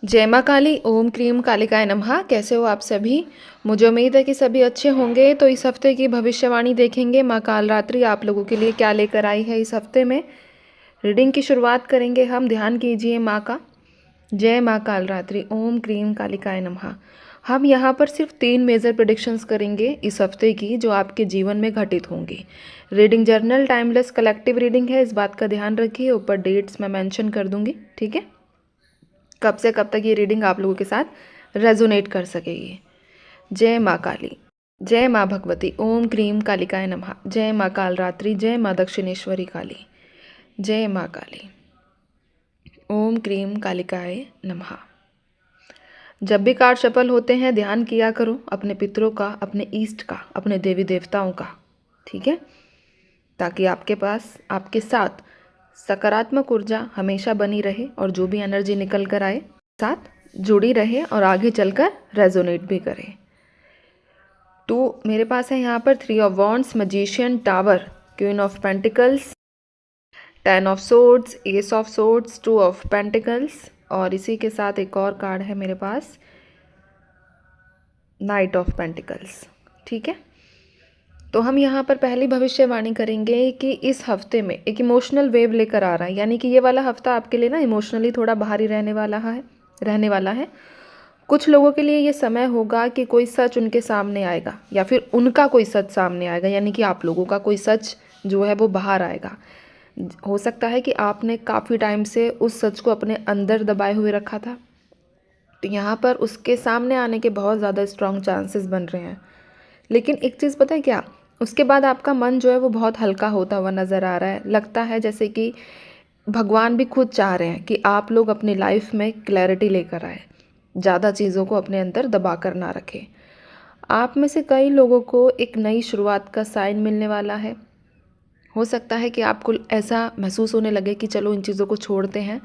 जय माँ काली। ओम क्रीम कालिकाय नमः। कैसे हो आप सभी? मुझे उम्मीद है कि सभी अच्छे होंगे। तो इस हफ्ते की भविष्यवाणी देखेंगे माँ कालरात्रि आप लोगों के लिए क्या लेकर आई है इस हफ्ते में। रीडिंग की शुरुआत करेंगे हम। ध्यान कीजिए माँ का। जय माँ कालरात्रि। ओम क्रीम कालिकाय नमः। हम यहाँ पर सिर्फ 3 मेजर प्रेडिक्शंस करेंगे इस हफ्ते की, जो आपके जीवन में घटित होंगी। Reading journal timeless collective reading है, इस बात का ध्यान रखिए। ऊपर डेट्स मैं मेंशन कर दूंगी, ठीक है। कब से कब तक ये रीडिंग आप लोगों के साथ रेजोनेट कर सकेगी। जय माँ काली। जय माँ भगवती। ओम क्रीम कालिकाय नमः। जय माँ कालरात्रि। जय माँ दक्षिणेश्वरी काली। जय माँ काली। ओम क्रीम कालिकाय नमः। जब भी कार्ड सफल होते हैं ध्यान किया करो अपने पितरों का, अपने ईष्ट का, अपने देवी देवताओं का, ठीक है, ताकि आपके पास, आपके साथ सकारात्मक ऊर्जा हमेशा बनी रहे और जो भी एनर्जी निकल कर आए साथ जुड़ी रहे और आगे चलकर रेजोनेट भी करे। तो मेरे पास है यहाँ पर 3 of wands, magician, tower, queen of pentacles, 10 of swords, S of swords, 2 of pentacles और इसी के साथ एक और कार्ड है मेरे पास, नाइट ऑफ पेंटिकल्स, ठीक है। तो हम यहाँ पर पहली भविष्यवाणी करेंगे कि इस हफ्ते में एक इमोशनल वेव लेकर आ रहा है, यानी कि ये वाला हफ्ता आपके लिए ना इमोशनली थोड़ा भारी रहने वाला है। कुछ लोगों के लिए ये समय होगा कि कोई सच उनके सामने आएगा या फिर उनका कोई सच सामने आएगा, यानी कि आप लोगों का कोई सच जो है वो बाहर आएगा। हो सकता है कि आपने काफ़ी टाइम से उस सच को अपने अंदर दबाए हुए रखा था, तो यहाँ पर उसके सामने आने के बहुत ज़्यादा स्ट्रॉन्ग चांसेस बन रहे हैं। लेकिन एक चीज़ पता है क्या, उसके बाद आपका मन जो है वो बहुत हल्का होता हुआ नज़र आ रहा है। लगता है जैसे कि भगवान भी खुद चाह रहे हैं कि आप लोग अपनी लाइफ में क्लैरिटी लेकर आए, ज़्यादा चीज़ों को अपने अंदर दबा कर ना रखें। आप में से कई लोगों को एक नई शुरुआत का साइन मिलने वाला है। हो सकता है कि आपको ऐसा महसूस होने लगे कि चलो इन चीज़ों को छोड़ते हैं,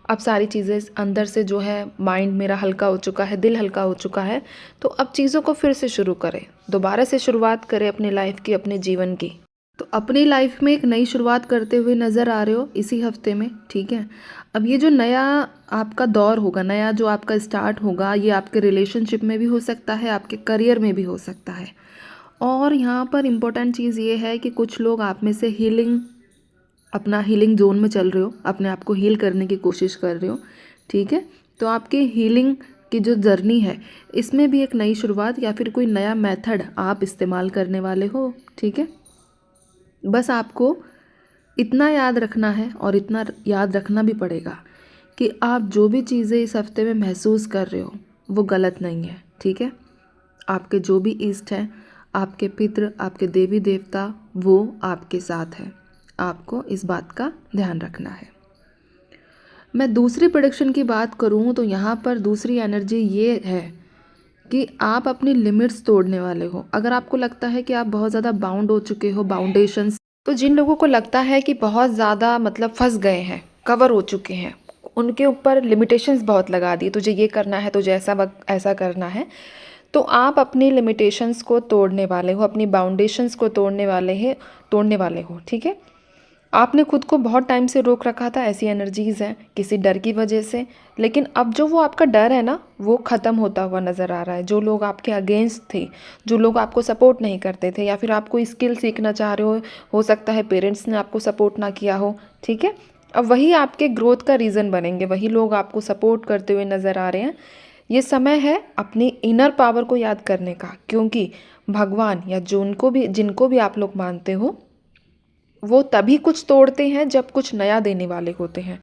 अब सारी चीज़ें अंदर से जो है, माइंड मेरा हल्का हो चुका है, दिल हल्का हो चुका है, तो अब चीज़ों को फिर से शुरू करें, दोबारा से शुरुआत करें अपनी लाइफ की, अपने जीवन की। तो अपनी लाइफ में एक नई शुरुआत करते हुए नज़र आ रहे हो इसी हफ्ते में, ठीक है। अब ये जो नया आपका दौर होगा, नया जो आपका स्टार्ट होगा, ये आपके रिलेशनशिप में भी हो सकता है, आपके करियर में भी हो सकता है। और यहाँ पर इम्पोर्टेंट चीज़ ये है कि कुछ लोग आप में से अपना हीलिंग जोन में चल रहे हो, अपने आप को हील करने की कोशिश कर रहे हो, ठीक है। तो आपकी हीलिंग की जो जर्नी है, इसमें भी एक नई शुरुआत या फिर कोई नया मेथड आप इस्तेमाल करने वाले हो, ठीक है। बस आपको इतना याद रखना है और इतना याद रखना भी पड़ेगा कि आप जो भी चीज़ें इस हफ्ते में महसूस कर रहे हो वो गलत नहीं है, ठीक है। आपके जो भी इष्ट हैं, आपके पितृ, आपके देवी देवता, वो आपके साथ हैं। आपको इस बात का ध्यान रखना है। मैं दूसरी प्रेडिक्शन की बात करूं तो यहाँ पर दूसरी एनर्जी ये है कि आप अपनी लिमिट्स तोड़ने वाले हो। अगर आपको लगता है कि आप बहुत ज़्यादा बाउंड हो चुके हो, बाउंडेशंस, तो जिन लोगों को लगता है कि बहुत ज़्यादा मतलब फंस गए हैं, कवर हो चुके हैं, उनके ऊपर लिमिटेशंस बहुत लगा दी, तुझे ये करना है, तुझे ऐसा करना है, तो आप अपनी लिमिटेशंस को तोड़ने वाले हो, अपनी बाउंडेशंस को तोड़ने वाले हो, ठीक है। आपने खुद को बहुत टाइम से रोक रखा था, ऐसी एनर्जीज़ हैं किसी डर की वजह से, लेकिन अब जो वो आपका डर है ना, वो ख़त्म होता हुआ नज़र आ रहा है। जो लोग आपके अगेंस्ट थे, जो लोग आपको सपोर्ट नहीं करते थे, या फिर आप कोई स्किल सीखना चाह रहे हो सकता है पेरेंट्स ने आपको सपोर्ट ना किया हो, ठीक है। अब वही आपके ग्रोथ का रीज़न बनेंगे, वही लोग आपको सपोर्ट करते हुए नज़र आ रहे हैं। ये समय है अपनी इनर पावर को याद करने का, क्योंकि भगवान या जिनको भी आप लोग मानते हो, वो तभी कुछ तोड़ते हैं जब कुछ नया देने वाले होते हैं।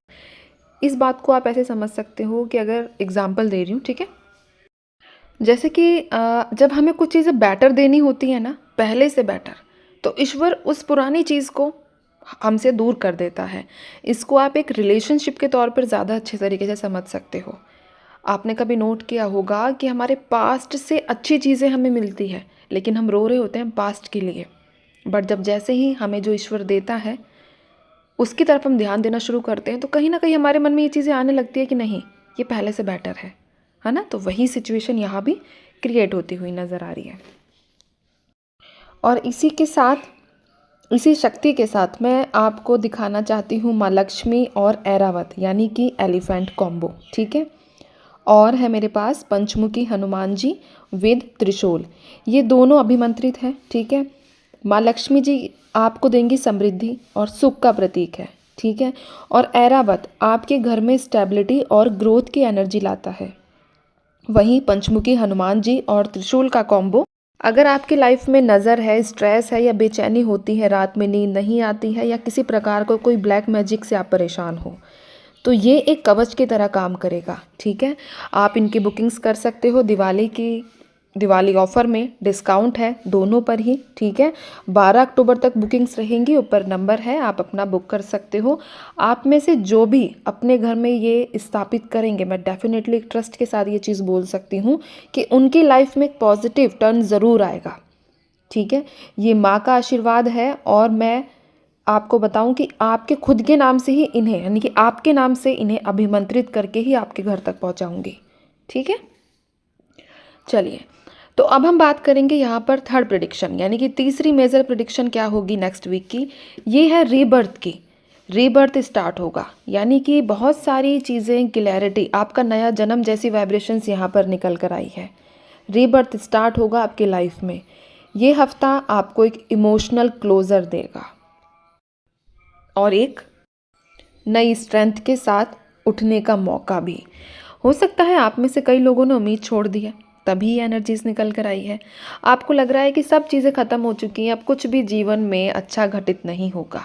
इस बात को आप ऐसे समझ सकते हो कि अगर एग्जाम्पल दे रही हूँ, ठीक है, जैसे कि जब हमें कुछ चीज़ें बेटर देनी होती है ना, पहले से बेटर, तो ईश्वर उस पुरानी चीज़ को हमसे दूर कर देता है। इसको आप एक रिलेशनशिप के तौर पर ज़्यादा अच्छे तरीके से समझ सकते हो। आपने कभी नोट किया होगा कि हमारे पास्ट से अच्छी चीज़ें हमें मिलती है, लेकिन हम रो रहे होते हैं पास्ट के लिए, बट जब जैसे ही हमें जो ईश्वर देता है उसकी तरफ हम ध्यान देना शुरू करते हैं, तो कहीं ना कहीं हमारे मन में ये चीज़ें आने लगती है कि नहीं, ये पहले से बेटर है ना। तो वही सिचुएशन यहाँ भी क्रिएट होती हुई नज़र आ रही है। और इसी के साथ, इसी शक्ति के साथ मैं आपको दिखाना चाहती हूँ माँ लक्ष्मी और ऐरावत, यानी कि एलिफेंट कॉम्बो, ठीक है। और है मेरे पास पंचमुखी हनुमान जी विद त्रिशूल, ये दोनों अभिमंत्रित है। ठीक है। माँ लक्ष्मी जी आपको देंगी समृद्धि और सुख का प्रतीक है। ठीक है। और ऐरावत आपके घर में स्टेबिलिटी और ग्रोथ की एनर्जी लाता है। वहीं पंचमुखी हनुमान जी और त्रिशूल का कॉम्बो, अगर आपकी लाइफ में नज़र है, स्ट्रेस है या बेचैनी होती है, रात में नींद नहीं आती है या किसी प्रकार को कोई ब्लैक मैजिक से आप परेशान हो, तो ये एक कवच की तरह काम करेगा। ठीक है। आप इनकी बुकिंग्स कर सकते हो। दिवाली ऑफ़र में डिस्काउंट है दोनों पर ही। ठीक है। 12 अक्टूबर तक बुकिंग्स रहेंगी, ऊपर नंबर है, आप अपना बुक कर सकते हो। आप में से जो भी अपने घर में ये स्थापित करेंगे, मैं डेफिनेटली ट्रस्ट के साथ ये चीज़ बोल सकती हूँ कि उनकी लाइफ में एक पॉजिटिव टर्न ज़रूर आएगा। ठीक है। ये माँ का आशीर्वाद है और मैं आपको बताऊं कि आपके खुद के नाम से ही इन्हें, यानी कि आपके नाम से इन्हें अभिमंत्रित करके ही आपके घर तक पहुंचाऊंगी। ठीक है। चलिए, तो अब हम बात करेंगे यहाँ पर थर्ड प्रेडिक्शन, यानी कि तीसरी मेजर प्रेडिक्शन क्या होगी नेक्स्ट वीक की। ये है रीबर्थ की। रीबर्थ स्टार्ट होगा, यानी कि बहुत सारी चीज़ें, क्लैरिटी, आपका नया जन्म जैसी वाइब्रेशंस यहाँ पर निकल कर आई है। रीबर्थ स्टार्ट होगा आपके लाइफ में। ये हफ्ता आपको एक इमोशनल क्लोजर देगा और एक नई स्ट्रेंथ के साथ उठने का मौका भी। हो सकता है आप में से कई लोगों ने उम्मीद छोड़ दी है, तभी ये एनर्जीज निकल कर आई है। आपको लग रहा है कि सब चीज़ें ख़त्म हो चुकी हैं, अब कुछ भी जीवन में अच्छा घटित नहीं होगा।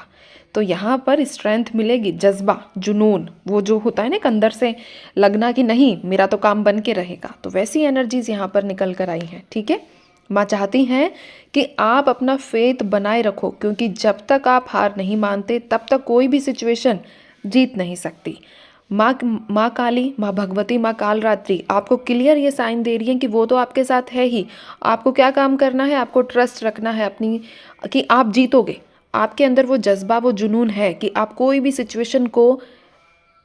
तो यहाँ पर स्ट्रेंथ मिलेगी, जज्बा, जुनून, वो जो होता है ना अंदर से लगना कि नहीं मेरा तो काम बन के रहेगा, तो वैसी एनर्जीज यहाँ पर निकल कर आई हैं। ठीक है। माँ चाहती हैं कि आप अपना फेथ बनाए रखो, क्योंकि जब तक आप हार नहीं मानते तब तक कोई भी सिचुएशन जीत नहीं सकती। माँ काली, माँ भगवती, माँ कालरात्रि आपको क्लियर ये साइन दे रही हैं कि वो तो आपके साथ है ही। आपको क्या काम करना है, आपको ट्रस्ट रखना है अपनी, कि आप जीतोगे। आपके अंदर वो जज्बा, वो जुनून है कि आप कोई भी सिचुएशन को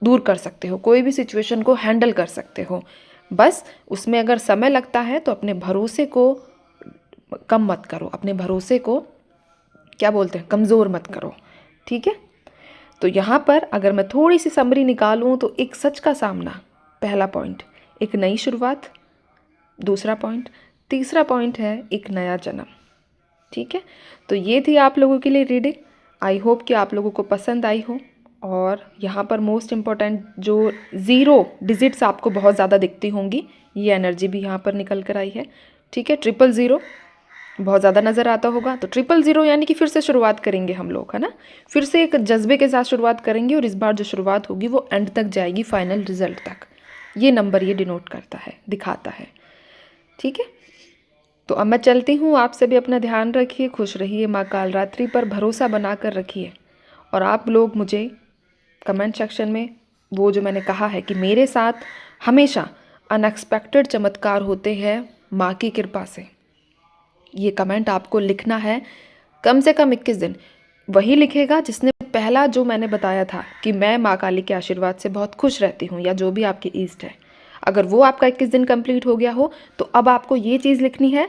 दूर कर सकते हो, कोई भी सिचुएशन को हैंडल कर सकते हो। बस उसमें अगर समय लगता है तो अपने भरोसे को कम मत करो, अपने भरोसे को क्या बोलते हैं, कमज़ोर मत करो। ठीक है। तो यहाँ पर अगर मैं थोड़ी सी समरी निकालूँ तो एक सच का सामना, पहला पॉइंट, एक नई शुरुआत, दूसरा पॉइंट, तीसरा पॉइंट है एक नया जन्म। ठीक है। तो ये थी आप लोगों के लिए रीडिंग। आई होप कि आप लोगों को पसंद आई हो। और यहाँ पर मोस्ट इम्पॉर्टेंट जो 0 डिजिट्स आपको बहुत ज़्यादा दिखती होंगी, ये एनर्जी भी यहाँ पर निकल कर आई है। ठीक है। 000 बहुत ज़्यादा नज़र आता होगा, तो 000 यानी कि फिर से शुरुआत करेंगे हम लोग, है ना। फिर से एक जज्बे के साथ शुरुआत करेंगे और इस बार जो शुरुआत होगी वो एंड तक जाएगी, फाइनल रिजल्ट तक। ये नंबर ये डिनोट करता है, दिखाता है। ठीक है। तो अब मैं चलती हूँ, आप सभी अपना ध्यान रखिए, खुश रहिए, माँ कालरात्रि पर भरोसा बना कर रखिए। और आप लोग मुझे कमेंट सेक्शन में वो जो मैंने कहा है कि मेरे साथ हमेशा अनएक्सपेक्टेड चमत्कार होते हैं माँ की कृपा से, ये कमेंट आपको लिखना है कम से कम 21 दिन। वही लिखेगा जिसने पहला जो मैंने बताया था कि मैं माँ काली के आशीर्वाद से बहुत खुश रहती हूँ, या जो भी आपकी ईस्ट है, अगर वो आपका 21 दिन कंप्लीट हो गया हो तो अब आपको ये चीज़ लिखनी है